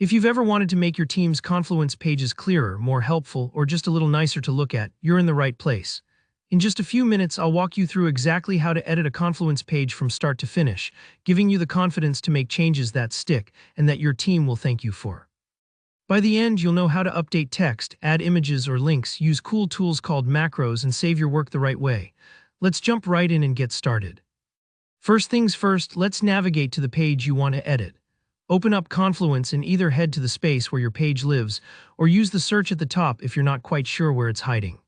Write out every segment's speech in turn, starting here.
If you've ever wanted to make your team's Confluence pages clearer, more helpful, or just a little nicer to look at, you're in the right place. In just a few minutes, I'll walk you through exactly how to edit a Confluence page from start to finish, giving you the confidence to make changes that stick and that your team will thank you for. By the end, you'll know how to update text, add images or links, use cool tools called macros, and save your work the right way. Let's jump right in and get started. First things first, let's navigate to the page you want to edit. Open up Confluence and either head to the space where your page lives, or use the search at the top if you're not quite sure where it's hiding.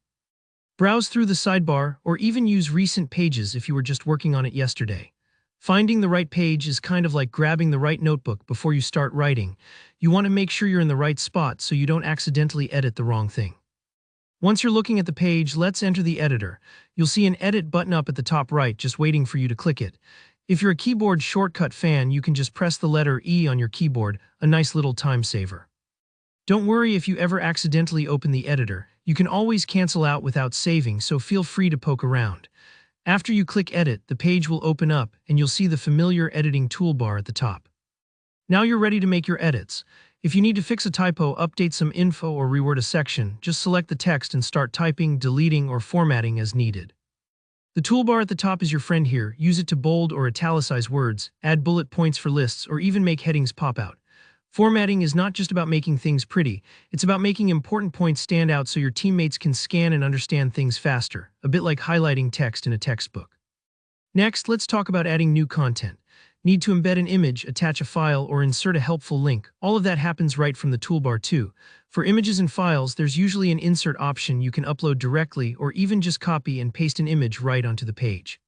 Browse through the sidebar, or even use recent pages if you were just working on it yesterday. Finding the right page is kind of like grabbing the right notebook before you start writing. You want to make sure you're in the right spot so you don't accidentally edit the wrong thing. Once you're looking at the page, let's enter the editor. You'll see an edit button up at the top right, just waiting for you to click it. If you're a keyboard shortcut fan, you can just press the letter E on your keyboard, a nice little time saver. Don't worry if you ever accidentally open the editor. You can always cancel out without saving, so feel free to poke around. After you click Edit, the page will open up and you'll see the familiar editing toolbar at the top. Now you're ready to make your edits. If you need to fix a typo, update some info, or reword a section, just select the text and start typing, deleting, or formatting as needed. The toolbar at the top is your friend here. Use it to bold or italicize words, add bullet points for lists, or even make headings pop out. Formatting is not just about making things pretty, it's about making important points stand out so your teammates can scan and understand things faster, a bit like highlighting text in a textbook. Next, let's talk about adding new content. Need to embed an image, attach a file, or insert a helpful link. All of that happens right from the toolbar too. For images and files, there's usually an insert option you can upload directly or even just copy and paste an image right onto the page.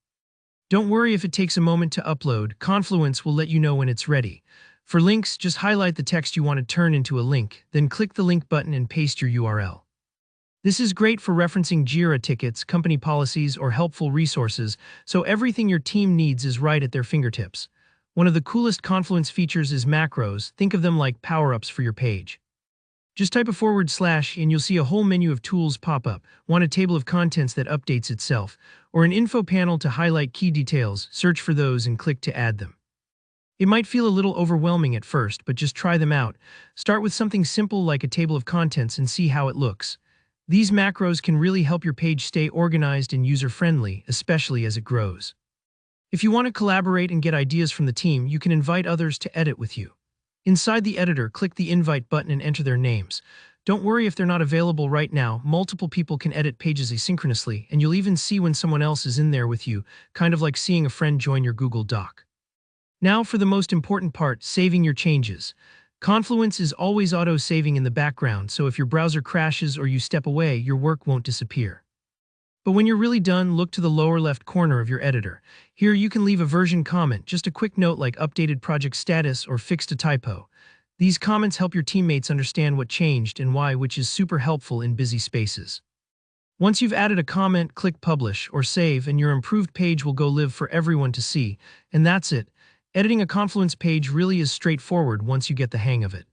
Don't worry if it takes a moment to upload, Confluence will let you know when it's ready. For links, just highlight the text you want to turn into a link, then click the link button and paste your URL. This is great for referencing Jira tickets, company policies, or helpful resources, so everything your team needs is right at their fingertips. One of the coolest Confluence features is macros. Think of them like power-ups for your page. Just type a / and you'll see a whole menu of tools pop up. Want a table of contents that updates itself, or an info panel to highlight key details? Search for those and click to add them. It might feel a little overwhelming at first, but just try them out. Start with something simple like a table of contents and see how it looks. These macros can really help your page stay organized and user-friendly, especially as it grows. If you want to collaborate and get ideas from the team, you can invite others to edit with you. Inside the editor, click the invite button and enter their names. Don't worry if they're not available right now. Multiple people can edit pages asynchronously, and you'll even see when someone else is in there with you, kind of like seeing a friend join your Google Doc. Now for the most important part, saving your changes. Confluence is always auto-saving in the background, so if your browser crashes or you step away, your work won't disappear. But when you're really done, look to the lower left corner of your editor. Here you can leave a version comment, just a quick note like updated project status or fixed a typo. These comments help your teammates understand what changed and why, which is super helpful in busy spaces. Once you've added a comment, click Publish or Save, and your improved page will go live for everyone to see. And that's it. Editing a Confluence page really is straightforward once you get the hang of it.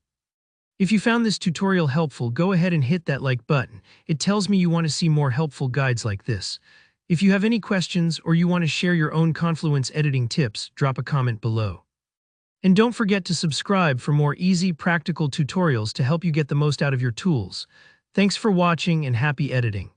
If you found this tutorial helpful, go ahead and hit that like button. It tells me you want to see more helpful guides like this. If you have any questions or you want to share your own Confluence editing tips, drop a comment below. And don't forget to subscribe for more easy, practical tutorials to help you get the most out of your tools. Thanks for watching and happy editing.